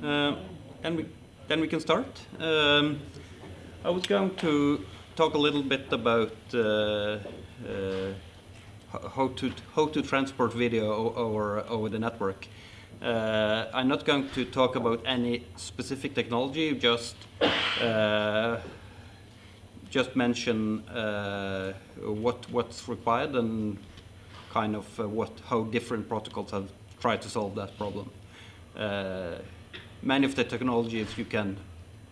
Then we can start. I was going to talk a little bit about how to transport video over the network. I'm not going to talk about any specific technology, just mention what's required and kind of how different protocols have tried to solve that problem. Many of the technologies you can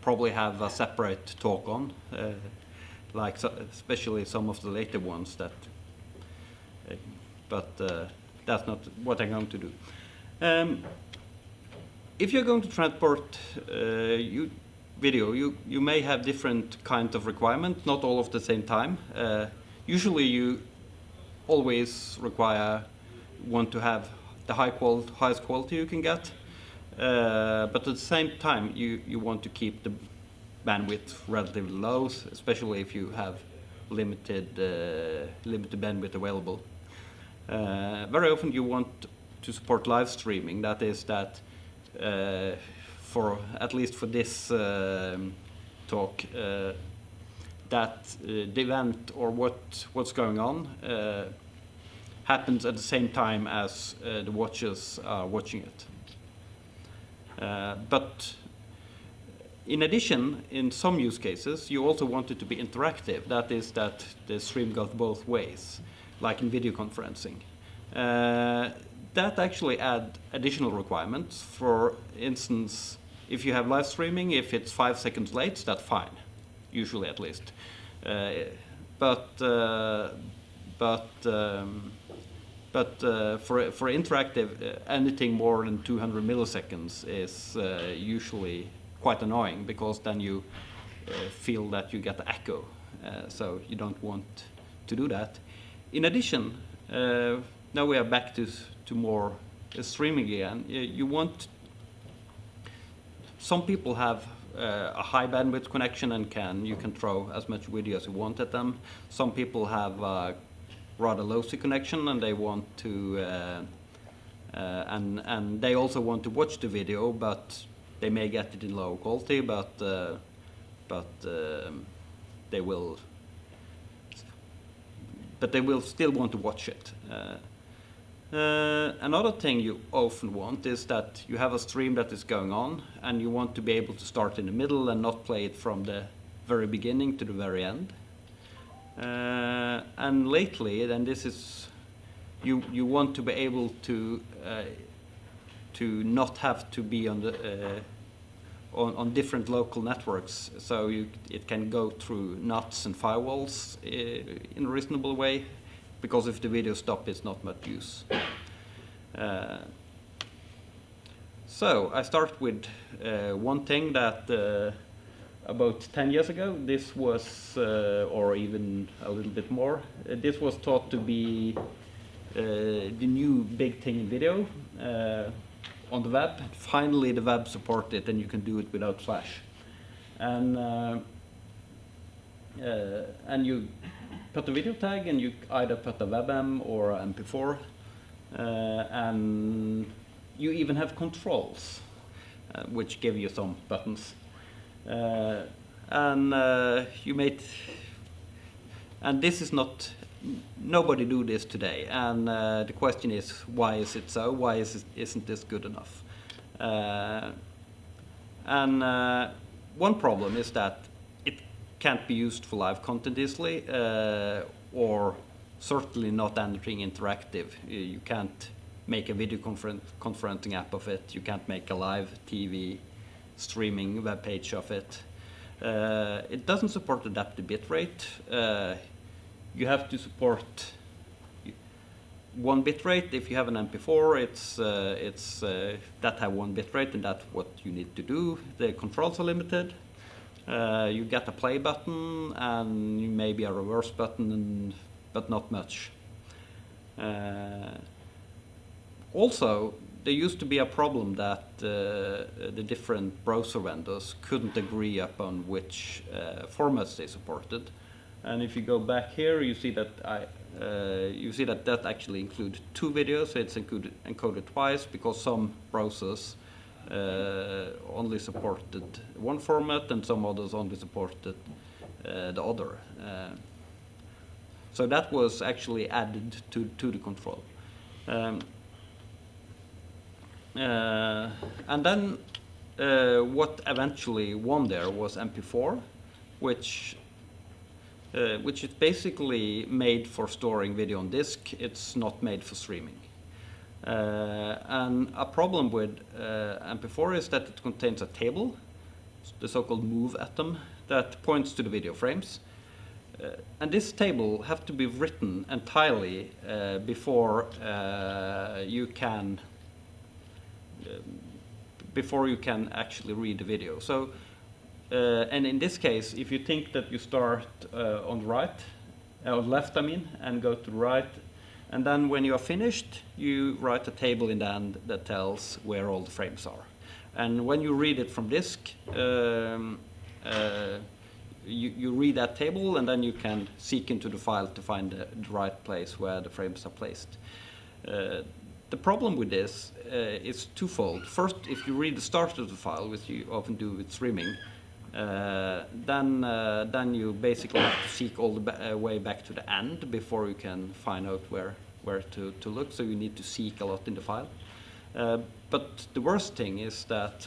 probably have a separate talk on, especially some of the later ones that. But that's not what I'm going to do. If you're going to transport video, you may have different kinds of requirements, not all of the same time. Usually you always want to have the highest quality you can get, but at the same time you want to keep the bandwidth relatively low, especially if you have limited bandwidth available. Very often you want to support live streaming. That is that at least for this talk, that the event or what's going on happens at the same time as the watchers are watching it. But in addition, in some use cases, you also want it to be interactive. That is that the stream goes both ways, like in video conferencing. That actually add additional requirements. For instance, if you have live streaming, if it's 5 seconds late, that's fine, usually at least. But for interactive, anything more than 200 milliseconds is usually quite annoying, because then you feel that you get the echo. So you don't want to do that. In addition, now we are back to more streaming again. Some people have a high bandwidth connection and you can throw as much video as you want at them. Some people have a rather lousy connection and they want to and they also want to watch the video, but they may get it in low quality, but they will still want to watch it. Another thing you often want is that you have a stream that is going on and you want to be able to start in the middle and not play it from the very beginning to the very end. And lately, then this is, you want to be able to not have to be on the on different local networks, so it can go through NATs and firewalls in a reasonable way, because if the video stops, it's not much use. So I start with one thing that about 10 years ago, this was, or even a little bit more, this was thought to be the new big thing in video on the web. Finally, the web supports it, and you can do it without Flash. And you put a video tag, and you either put a WebM or a MP4, and you even have controls, which give you some buttons. And this is not, nobody do this today, and the question is, why is it so? Why isn't this good enough? One problem is that it can't be used for live content easily, or certainly not anything interactive. You can't make a video conferencing app of it. You can't make a live TV streaming web page of it. It doesn't support adaptive bitrate. You have to support one bitrate. If you have an MP4, it's that have one bitrate, and that's what you need to do. The controls are limited. You get a play button and maybe a reverse button, but not much. Also, there used to be a problem that the different browser vendors couldn't agree upon which formats they supported. And if you go back here, you see that that actually includes 2 videos. So it's encoded twice, because some browsers only supported one format, and some others only supported the other. So that was actually added to the control. And then what eventually won there was MP4, which is basically made for storing video on disk. It's not made for streaming. And a problem with MP4 is that it contains a table, the so-called move atom, that points to the video frames. And this table have to be written entirely before you can actually read the video. So, and in this case, if you think that you start on the right, on left, I mean, and go to the right, and then when you are finished, you write a table in the end that tells where all the frames are. And when you read it from disk, you read that table, and then you can seek into the file to find the right place where the frames are placed. The problem with this is twofold. First, if you read the start of the file, which you often do with streaming, then you basically have to seek all the way back to the end before you can find out where to look. So you need to seek a lot in the file. But the worst thing is that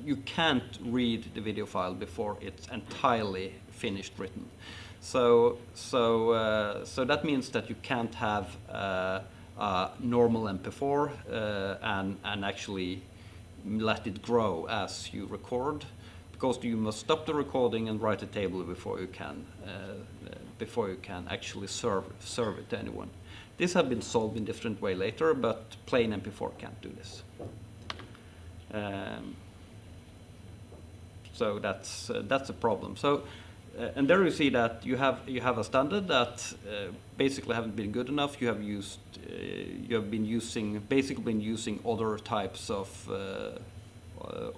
you can't read the video file before it's entirely finished written. So that means that you can't have a normal MP4 and actually let it grow as you record, because you must stop the recording and write a table before you can actually serve it to anyone. This has been solved in different way later, but plain MP4 can't do this. So that's a problem. So, and there you see that you have a standard that basically haven't been good enough. You have been using other types of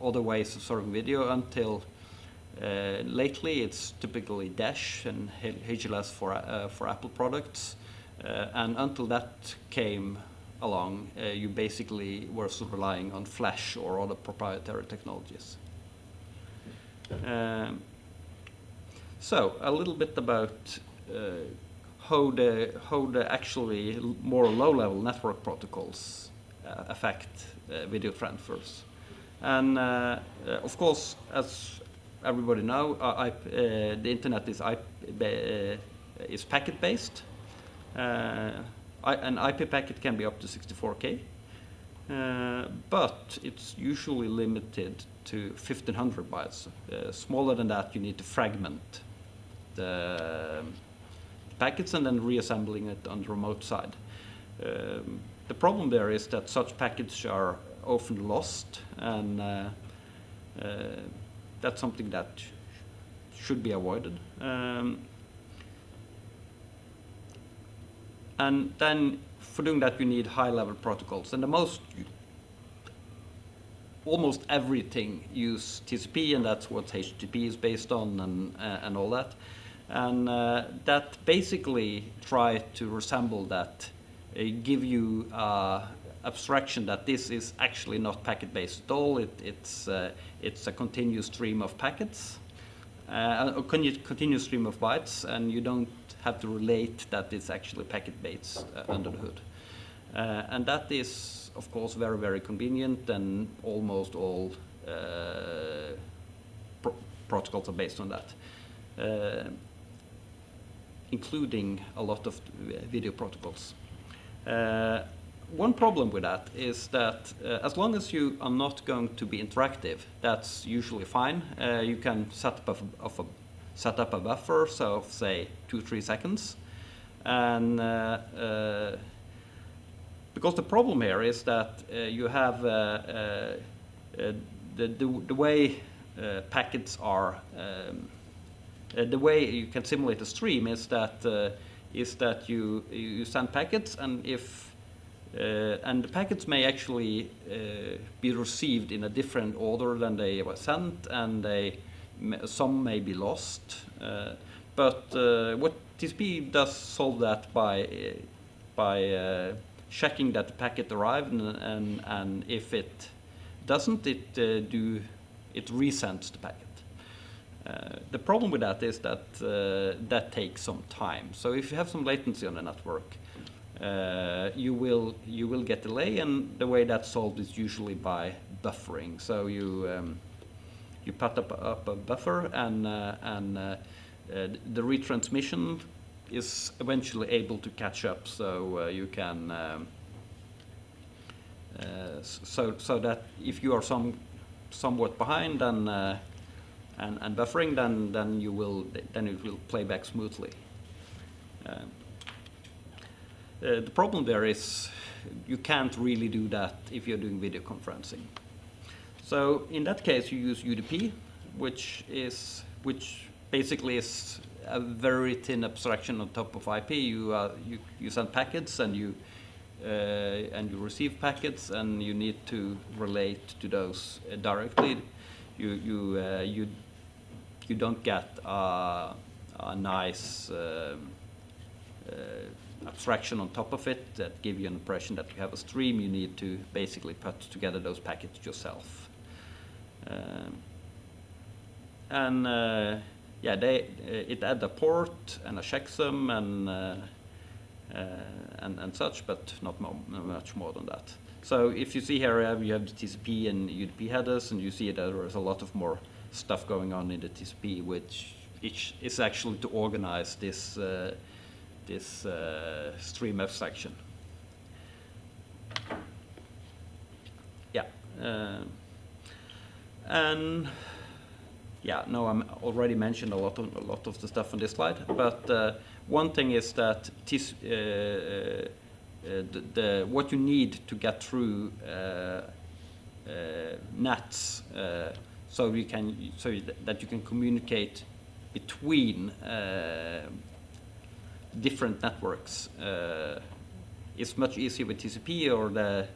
other ways of serving video until lately. It's typically DASH and HLS for Apple products, and until that came along, you basically were relying on Flash or other proprietary technologies. So a little bit about how the actually more low-level network protocols affect video transfers. And of course, as everybody know, the internet is packet-based. An IP packet can be up to 64K, but it's usually limited to 1500 bytes. Smaller than that, you need to fragment the packets and then reassembling it on the remote side. The problem there is that such packets are often lost, and that's something that should be avoided. And then for doing that, you need high-level protocols. And almost everything use TCP, and that's what HTTP is based on, and all that. And that basically try to resemble that, give you abstraction that this is actually not packet-based at all. It's a continuous stream of packets, a continuous stream of bytes, and you don't have to relate that it's actually packet-based under the hood. And that is, of course, very, very convenient, and almost all protocols are based on that, including a lot of video protocols. One problem with that is that as long as you are not going to be interactive, that's usually fine. You can set up a buffer, so say 2-3 seconds, and because the problem here is that you have the way packets are, the way you can simulate a stream is that you send packets, and and the packets may actually be received in a different order than they were sent, and some may be lost. But what TCP does solve that by checking that the packet arrived, and if it doesn't, it resends the packet. The problem with that is that that takes some time. So if you have some latency on the network, you will get delay, and the way that's solved is usually by buffering. So you put up a buffer, and the retransmission is eventually able to catch up. So you can so that if you are somewhat behind and buffering, then it will play back smoothly. The problem there is you can't really do that if you're doing video conferencing. So in that case, you use UDP, which basically is a very thin abstraction on top of IP. You send packets, and you receive packets, and you need to relate to those directly. You don't get a nice abstraction on top of it that give you an impression that you have a stream. You need to basically put together those packets yourself. It adds a port and a checksum and such, but not much more than that. So if you see here, you have the TCP and UDP headers, and you see that there is a lot of more stuff going on in the TCP, which is actually to organize this stream abstraction. Yeah. And yeah, no, I'm already mentioned a lot of the stuff on this slide, but one thing is that what you need to get through NATs, so that you can communicate between different networks, is much easier with TCP, or the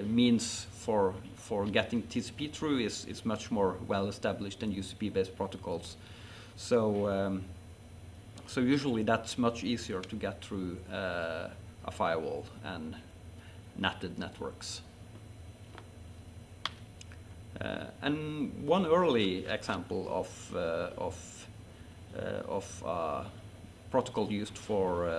means for getting TCP through is much more well established than UCP-based protocols. So usually that's much easier to get through a firewall and NATed networks. And one early example of protocol used for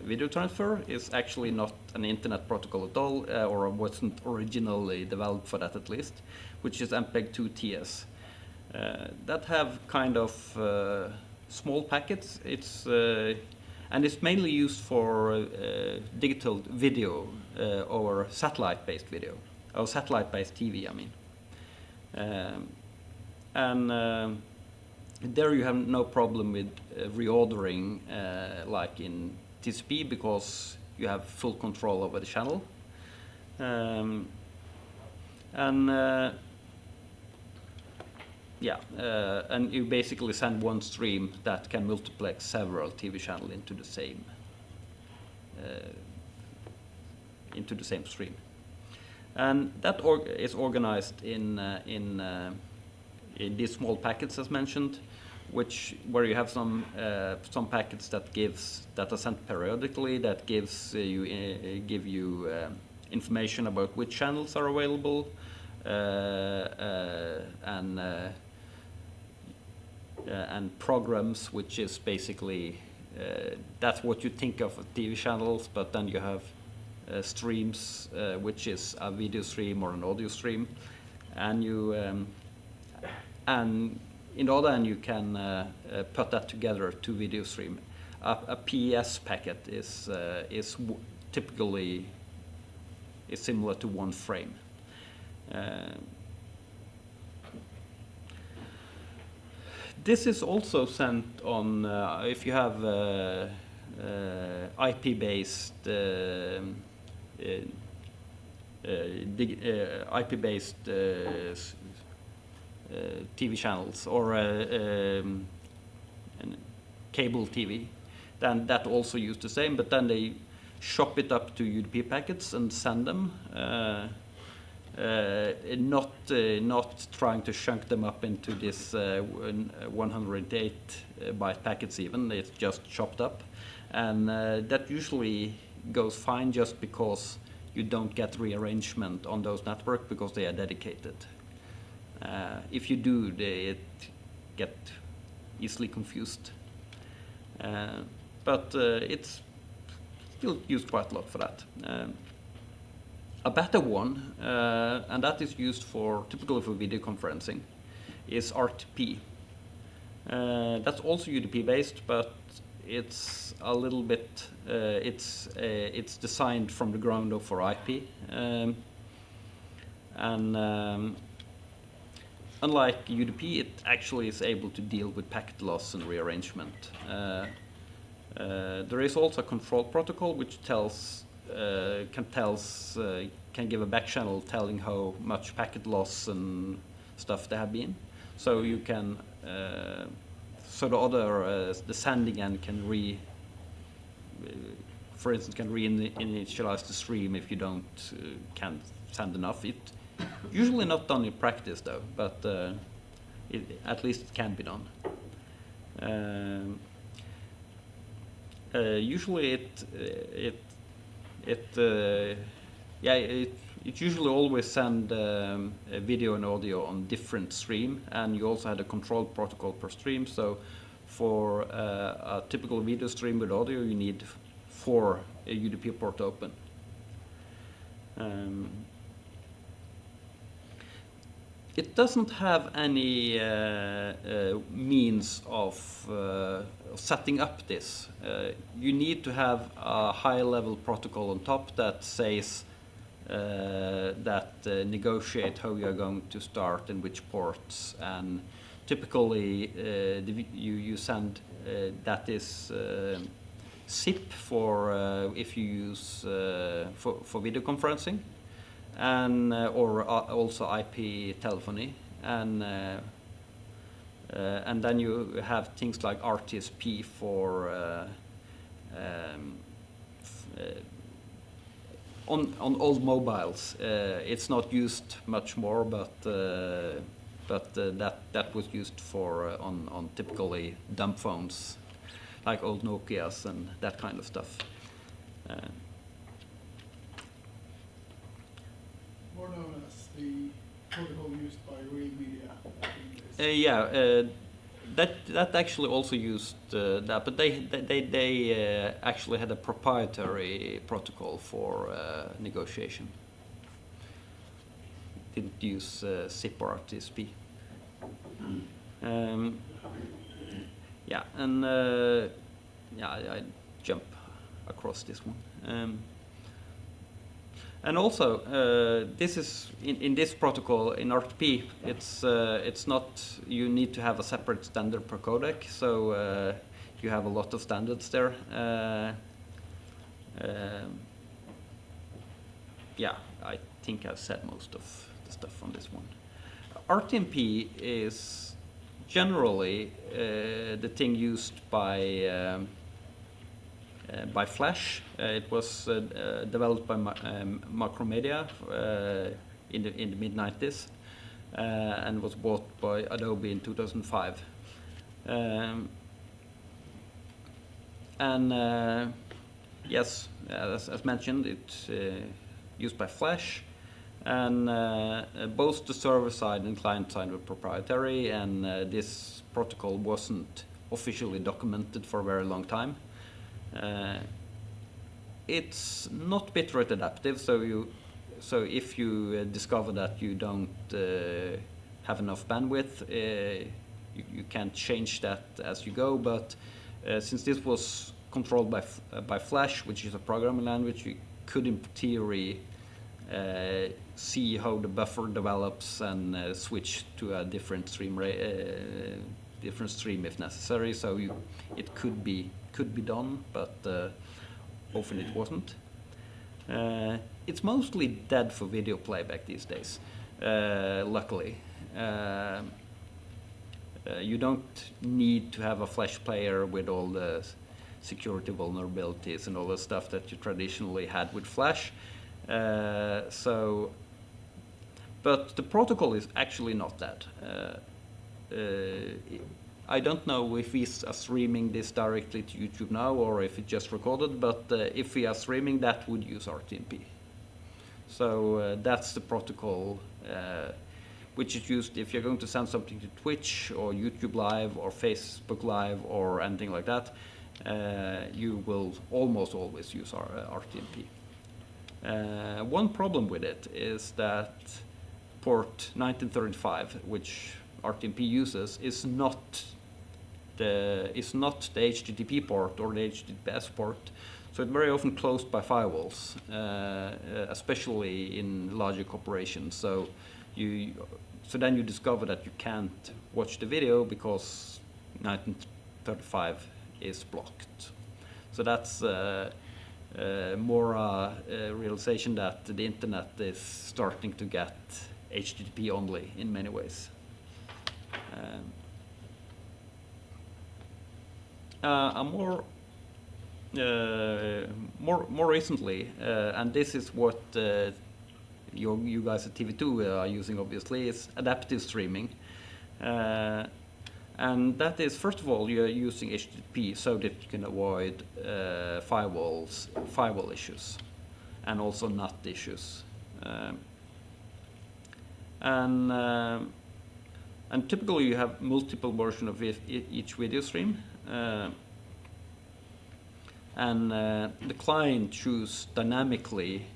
video transfer is actually not an internet protocol at all, or wasn't originally developed for that at least, which is MPEG2 TS. That have kind of small packets. And it's mainly used for digital video or satellite-based video, or satellite-based TV, I mean. There you have no problem with reordering like in TCP, because you have full control over the channel. And you basically send one stream that can multiplex several TV channels into the same stream. And that is organized in these small packets, as mentioned, where you have some packets that are sent periodically, that give you information about which channels are available, and programs, which is basically that's what you think of as TV channels, but then you have streams, which is a video stream or an audio stream, and and in the other end you can put that together to video stream. A PES packet is typically similar to one frame. This is also sent on if you have IP-based TV channels, or cable TV. Then that also use the same, but then they chop it up to UDP packets and send them. Not trying to chunk them up into this 108 byte packets even. It's just chopped up, and that usually goes fine just because you don't get rearrangement on those networks because they are dedicated. If you do, it get easily confused. But it's still used quite a lot for that. A better one, and that is used typically for video conferencing, is RTP. That's also UDP based, but it's a little bit, it's designed from the ground up for IP. Unlike UDP, it actually is able to deal with packet loss and rearrangement. There is also a control protocol which can give a back channel telling how much packet loss and stuff there have been. So you can, the sending end can for instance, can reinitialize the stream if you can't send enough. It usually not done in practice though, but at least it can be done. Usually it usually always send video and audio on different stream, and you also had a control protocol per stream. So for a typical video stream with audio, you need 4 UDP port open. It doesn't have any means of setting up this. You need to have a high-level protocol on top that says negotiate how you are going to start and which ports. And typically, you send that is SIP for if you use for video conferencing. And or also IP telephony, and then you have things like RTSP for on old mobiles. It's not used much more, but that was used for on typically dumb phones, like old Nokias and that kind of stuff. More known as the protocol used by Real Media. That actually also used that, but they actually had a proprietary protocol for negotiation. Didn't use SIP or RTSP. I jump across this one. And also, this is in this protocol in RTP. It's not you need to have a separate standard per codec. So you have a lot of standards there. I think I've said most of the stuff on this one. RTMP is generally the thing used by Flash. It was developed by Macromedia in the mid-90s and was bought by Adobe in 2005. Yes, as mentioned, it's used by Flash, and both the server side and client side were proprietary, and this protocol wasn't officially documented for a very long time. It's not bitrate adaptive, so if you discover that you don't have enough bandwidth, you can change that as you go. But since this was controlled by Flash, which is a programming language, you could in theory see how the buffer develops and switch to a different stream if necessary. So it could be done, but often it wasn't. It's mostly dead for video playback these days, luckily. You don't need to have a Flash player with all the security vulnerabilities and all the stuff that you traditionally had with Flash. But the protocol is actually not that. I don't know if we are streaming this directly to YouTube now or if it's just recorded, but if we are streaming, that would use RTMP. So that's the protocol which is used if you're going to send something to Twitch or YouTube Live or Facebook Live or anything like that. You will almost always use RTMP. One problem with it is that port 1935, which RTMP uses, is not the HTTP port or the HTTPS port, so it's very often closed by firewalls, especially in larger corporations. So then you discover that you can't watch the video because 1935 is blocked. So that's more a realization that the internet is starting to get HTTP only in many ways. More recently, and this is what you guys at TV2 are using, obviously, is adaptive streaming. And that is, first of all, you're using HTTP so that you can avoid firewall issues and also NAT issues. And typically you have multiple versions of each video stream. And the client chooses dynamically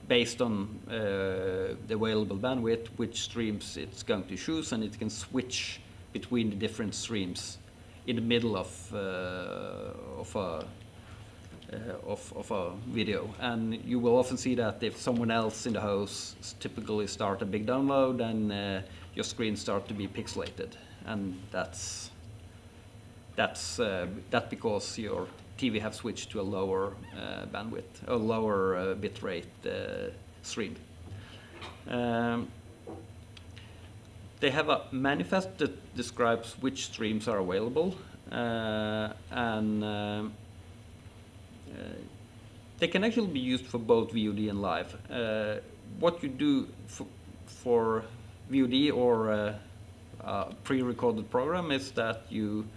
based on the available bandwidth which streams it's going to choose, and it can switch between the different streams in the middle of a video. And you will often see that if someone else in the house typically start a big download, then your screen start to be pixelated, and that's because your TV have switched to a lower bandwidth, a lower bitrate stream. They have a manifest that describes which streams are available, and they can actually be used for both VOD and live. What you do for VOD or a pre-recorded program is that you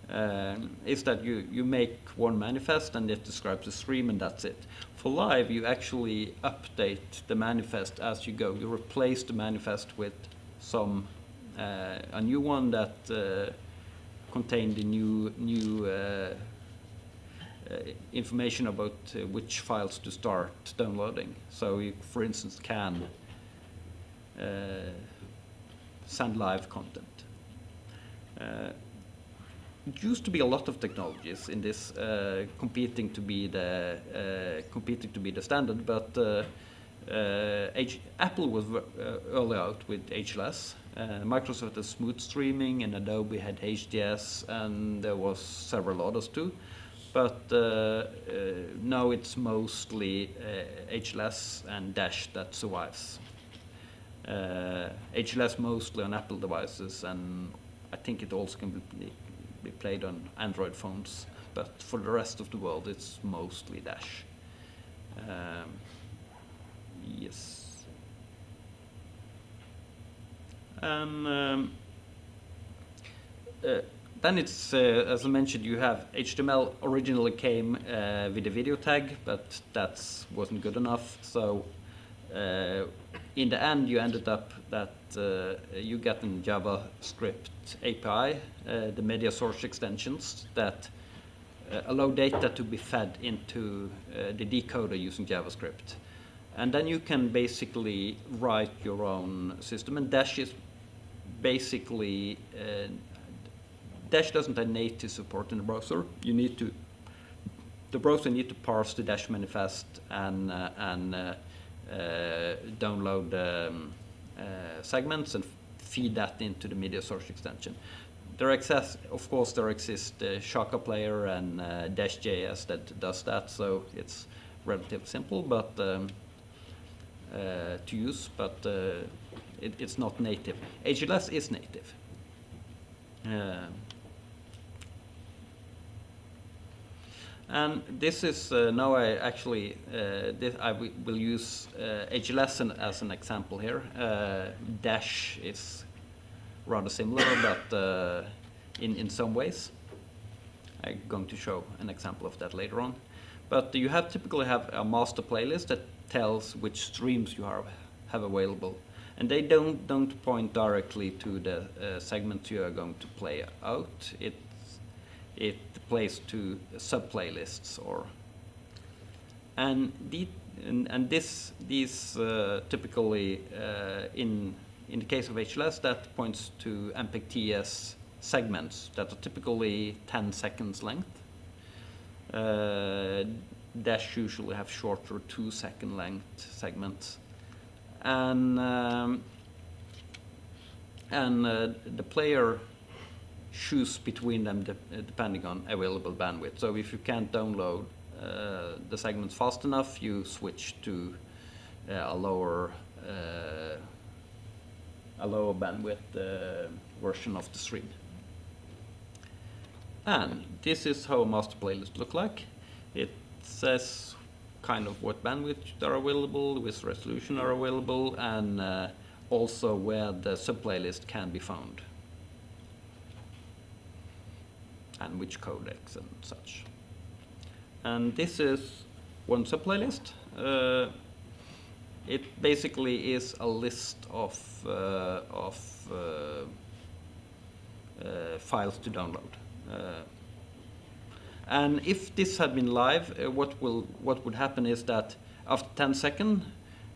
make one manifest and it describes the stream, and that's it. For live, you actually update the manifest as you go. You replace the manifest with a new one that contained the new information about which files to start downloading. So you, for instance, can send live content. It used to be a lot of technologies in this competing to be the standard, but Apple was early out with HLS. Microsoft had smooth streaming, and Adobe had HDS, and there was several others too. But now it's mostly HLS and Dash that survives. HLS mostly on Apple devices, and I think it also can be played on Android phones. But for the rest of the world, it's mostly Dash. Yes. Then it's, as I mentioned, you have HTML originally came with a video tag, but that wasn't good enough. So in the end, you ended up that you get in JavaScript API, the media source extensions that allow data to be fed into the decoder using JavaScript. And then you can basically write your own system. And Dash is basically, Dash doesn't have native support in the browser. The browser need to parse the Dash manifest and download segments and feed that into the media source extension. Of course, there exists Shaka player and Dash.js that does that, so it's relatively simple, but to use, but it's not native. HLS is native. And this is now I actually will use HLS as an example here. Dash is rather similar, but in some ways. I'm going to show an example of that later on. But you typically have a master playlist that tells which streams you have available. And they don't point directly to the segment you are going to play out. It plays to sub-playlists and these typically in the case of HLS that points to MPEG2 TS segments that are typically 10 seconds length. Dash usually have shorter 2-second length segments, and the player choose between them depending on available bandwidth. So if you can't download the segments fast enough, you switch to a lower bandwidth version of the stream. And this is how a master playlist look like. It says kind of what bandwidth are available, which resolution are available, and also where the sub-playlist can be found, and which codecs and such. And this is one sub-playlist. It basically is a list of files to download. And if this had been live, what would happen is that after 10 seconds,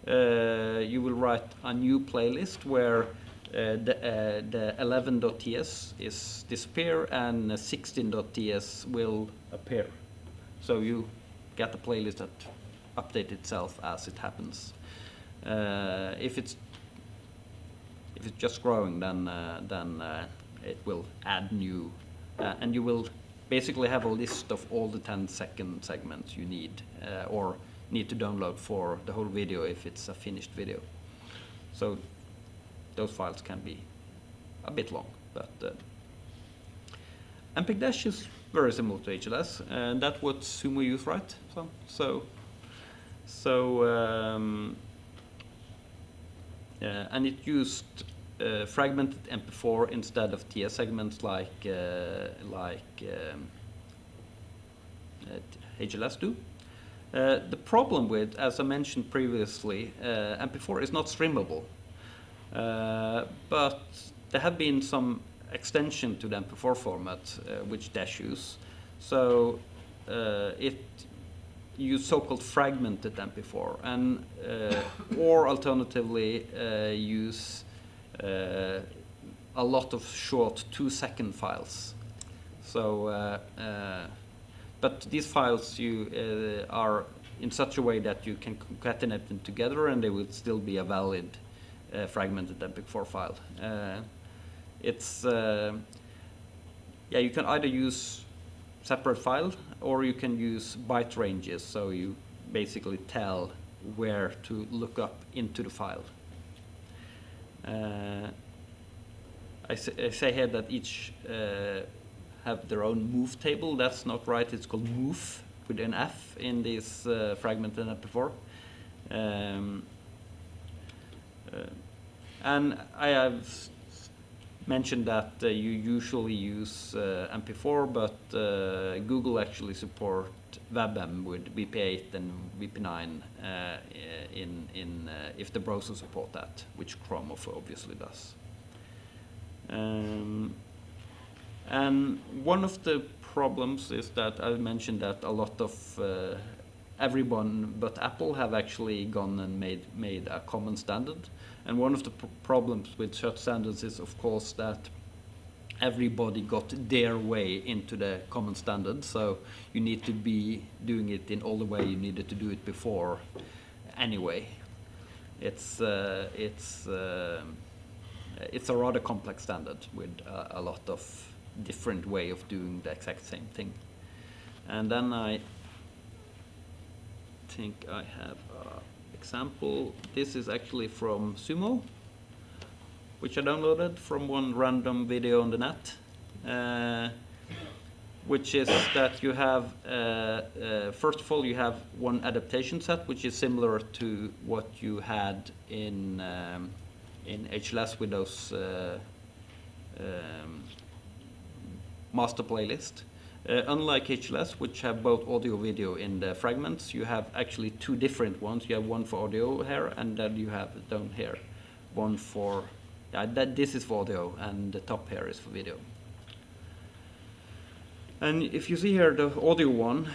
you will write a new playlist where the 11.ts is disappear and 16.ts will appear. So you get the playlist that updates itself as it happens. If it's just growing, then it will add new, and you will basically have a list of all the 10-second segments you need or need to download for the whole video if it's a finished video. So those files can be a bit long, but MPEG-DASH is very similar to HLS, and that's what Sumo use, right? And it used fragmented MP4 instead of TS segments like HLS do. The problem with, as I mentioned previously, MP4 is not streamable, but there have been some extension to the MP4 format which Dash use. So it use so-called fragmented MP4, and or alternatively use a lot of short 2-second files. So, but these files are in such a way that you can concatenate them together, and they would still be a valid fragmented MP4 file. You can either use separate file, or you can use byte ranges, so you basically tell where to look up into the file. I say here that each have their own move table. That's not right. It's called move with an F in this fragmented MP4. And I have mentioned that you usually use MP4, but Google actually support WebM with VP8 and VP9 if the browser support that, which Chrome obviously does. And one of the problems is that I mentioned that a lot of everyone but Apple have actually gone and made a common standard. And one of the problems with such standards is, of course, that everybody got their way into the common standard. So you need to be doing it in all the way you needed to do it before. Anyway, it's a rather complex standard with a lot of different way of doing the exact same thing. And then I think I have an example. This is actually from Sumo, which I downloaded from one random video on the net, which is that you have, first of all, you have one adaptation set, which is similar to what you had in HLS with those master playlist. Unlike HLS, which have both audio video in the fragments, you have actually two different ones. You have one for audio here, and then you have down here one for, this is for audio, and the top here is for video. And if you see here, the audio one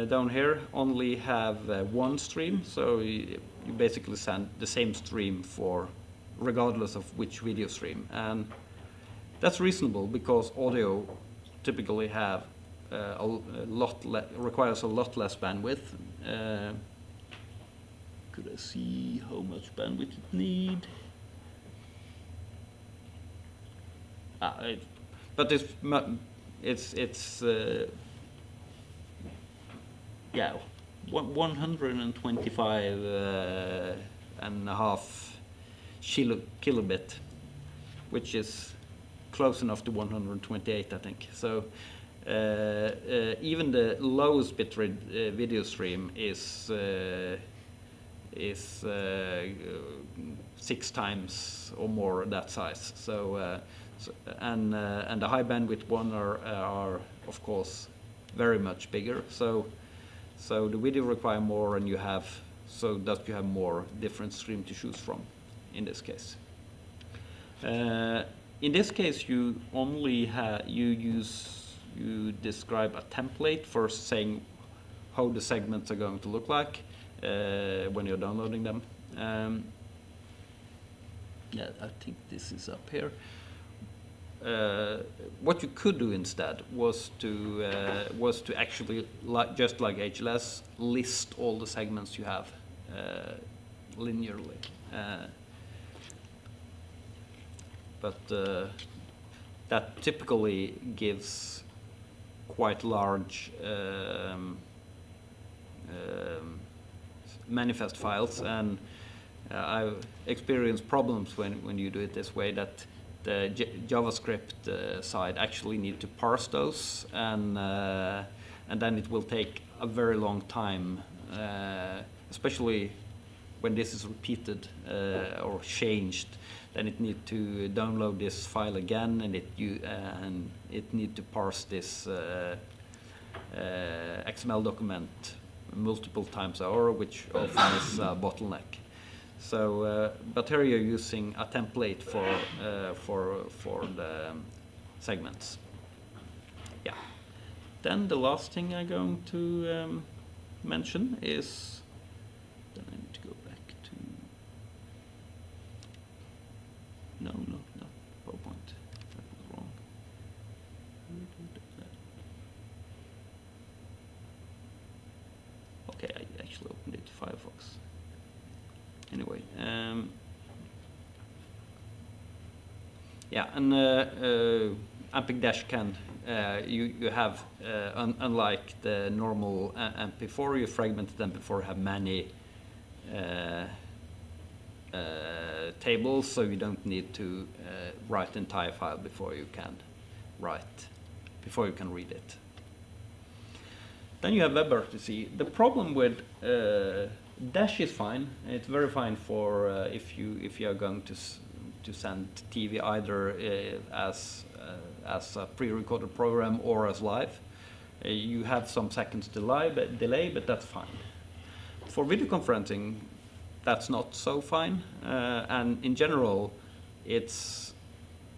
down here only have one stream, so you basically send the same stream for regardless of which video stream. And that's reasonable because audio typically have requires a lot less bandwidth. Could I see how much bandwidth it need? But it's yeah, 125 and a half kilobit, which is close enough to 128, I think. So even the lowest bitrate video stream is 6 times or more that size. So, and the high bandwidth one are of course very much bigger. So the video require more, and you have you have more different stream to choose from in this case. In this case, you only you describe a template for saying how the segments are going to look like when you're downloading them. Yeah, I think this is up here. What you could do instead was to actually, just like HLS, list all the segments you have linearly. But that typically gives quite large manifest files, and I've experienced problems when you do it this way, that the JavaScript side actually need to parse those, and then it will take a very long time, especially when this is repeated or changed. Then it need to download this file again, and it need to parse this XML document multiple times an hour, which often is a bottleneck. So, but here you're using a template for the segments. Yeah. Then the last thing I'm going to mention is, then I need to go back to, no, not PowerPoint. That was wrong. Okay, I actually opened it to Firefox. Anyway, yeah, and MPEG-DASH can, you have, unlike the normal MP4, you fragmented MP4 have many tables, so you don't need to write the entire file before you can read it. Then you have WebRTC. The problem with Dash is fine. It's very fine for if you are going to send TV either as a pre-recorded program or as live. You have some seconds delay, but that's fine. For video conferencing, that's not so fine. And in general, it's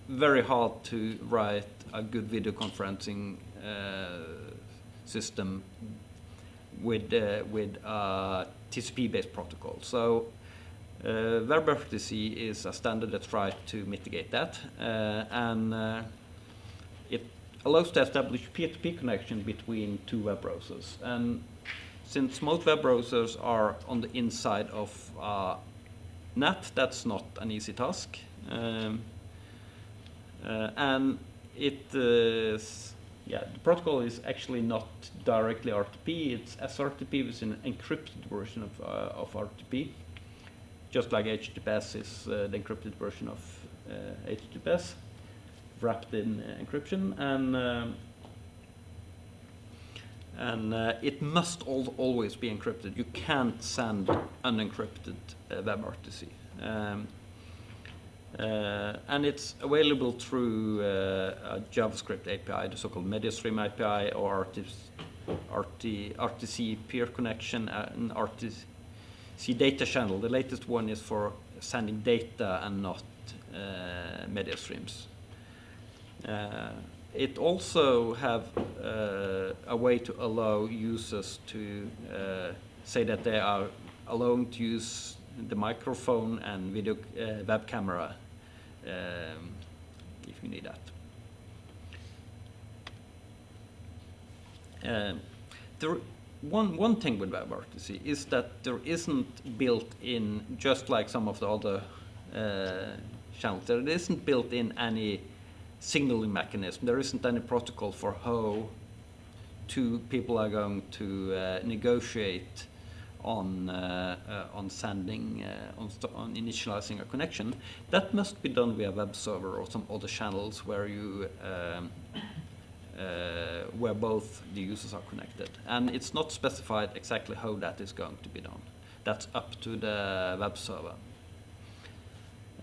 very hard to write a good video conferencing system with a TCP-based protocol. So WebRTC is a standard that tries to mitigate that, and it allows to establish peer-to-peer connection between two web browsers. And since most web browsers are on the inside of a NAT, that's not an easy task. And it is, yeah, the protocol is actually not directly RTP, it's SRTP with an encrypted version of RTP. Just like HTTPS is the encrypted version of HTTPS, wrapped in encryption, and it must always be encrypted. You can't send unencrypted WebRTC. And it's available through a JavaScript API, the so-called MediaStream API, or RTC peer connection, and RTC data channel. The latest one is for sending data and not media streams. It also have a way to allow users to say that they are allowed to use the microphone and video web camera if you need that. One thing with WebRTC is that there isn't built in, just like some of the other channels, there isn't built in any signaling mechanism. There isn't any protocol for how two people are going to negotiate on sending, on initializing a connection. That must be done via web server or some other channels where you where both the users are connected. And it's not specified exactly how that is going to be done. That's up to the web server.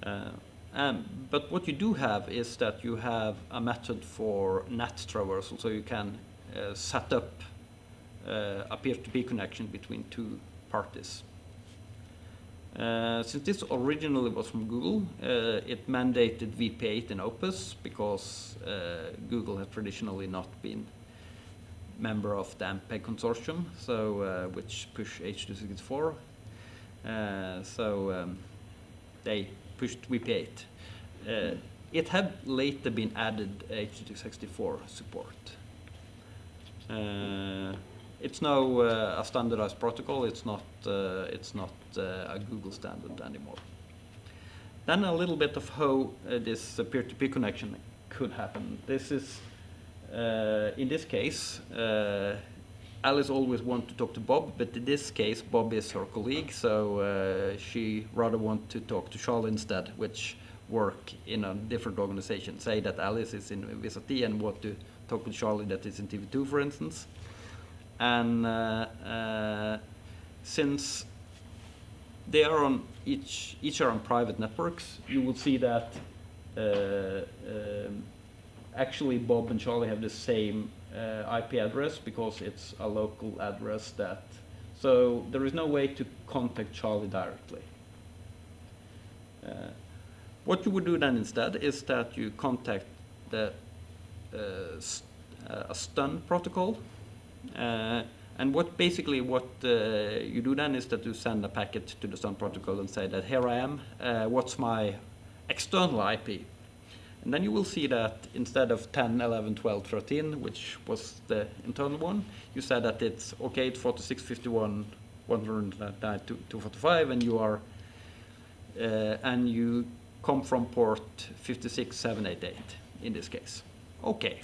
But what you do have is that you have a method for NAT traversal, so you can set up a peer-to-peer connection between two parties. Since this originally was from Google, it mandated VP8 in Opus because Google has traditionally not been member of the MPEG consortium, so which push H.264. So they pushed VP8. It had later been added H.264 support. It's now a standardized protocol. It's not a Google standard anymore. Then a little bit of how this peer-to-peer connection could happen. This is, in this case, Alice always wants to talk to Bob, but in this case, Bob is her colleague, so she rather wants to talk to Charlie instead, which work in a different organization. Say that Alice is in VSAT and want to talk with Charlie that is in TV2, for instance. And since they are on each are on private networks, you will see that actually Bob and Charlie have the same IP address because it's a local address that, so there is no way to contact Charlie directly. What you would do then instead is that you contact the a stun protocol. And what you do then is that you send a packet to the stun protocol and say that here I am, what's my external IP? And then you will see that instead of 10, 11, 12, 13, which was the internal one, you said that it's okay, it's 46, 51, 109, 245, and you are and you come from port 56, 788 in this case. Okay.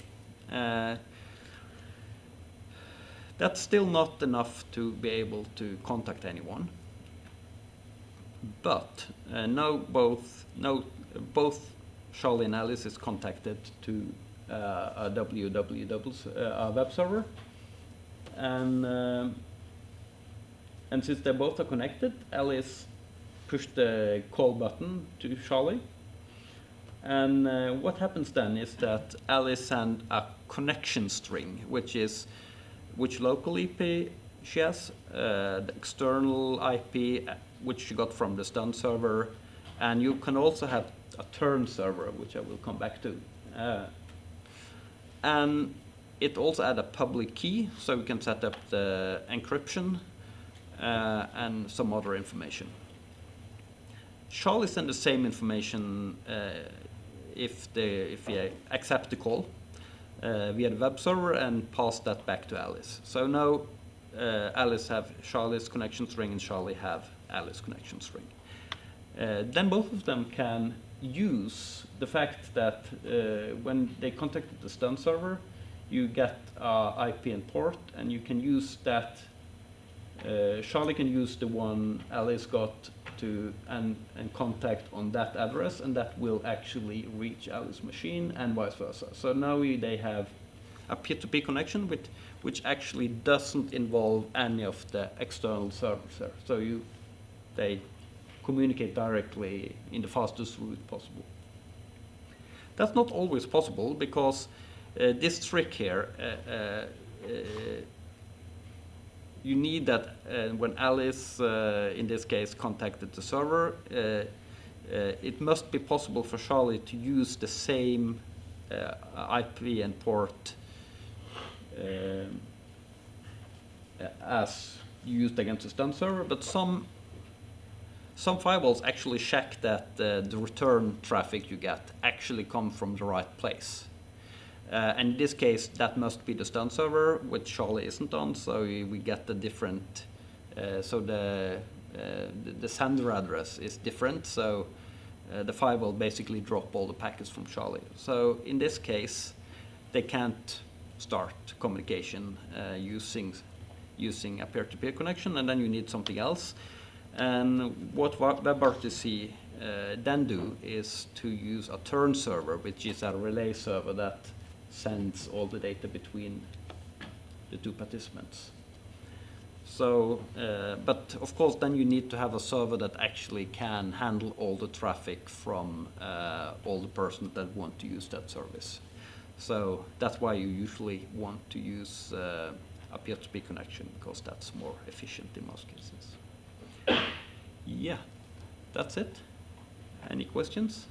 That's still not enough to be able to contact anyone. But now both Charlie and Alice is contacted to a www web server, and since they both are connected, Alice pushed the call button to Charlie, and what happens then is that Alice sends a connection string, which local IP she has, the external IP which she got from the stun server, and you can also have a turn server, which I will come back to. And it also adds a public key, so we can set up the encryption and some other information. Charlie sends the same information if we accept the call via the web server and pass that back to Alice. So now Alice have Charlie's connection string and Charlie have Alice's connection string. Then both of them can use the fact that when they contacted the stun server, you get IP and port, and you can use that. Charlie can use the one Alice got to and contact on that address, and that will actually reach Alice's machine and vice versa. So now they have a peer-to-peer connection which actually doesn't involve any of the external servers there. So they communicate directly in the fastest route possible. That's not always possible because this trick here, you need that when Alice, in this case, contacted the server, it must be possible for Charlie to use the same IP and port as used against the stun server, but some firewalls actually check that the return traffic you get actually come from the right place. And in this case, that must be the stun server, which Charlie isn't on, so we get the different, so the sender address is different, so the firewall basically drop all the packets from Charlie. So in this case, they can't start communication using a peer-to-peer connection, and then you need something else. And what WebRTC then do is to use a turn server, which is a relay server that sends all the data between the two participants. So, but of course, then you need to have a server that actually can handle all the traffic from all the persons that want to use that service. So that's why you usually want to use a peer-to-peer connection, because that's more efficient in most cases. Yeah, that's it. Any questions?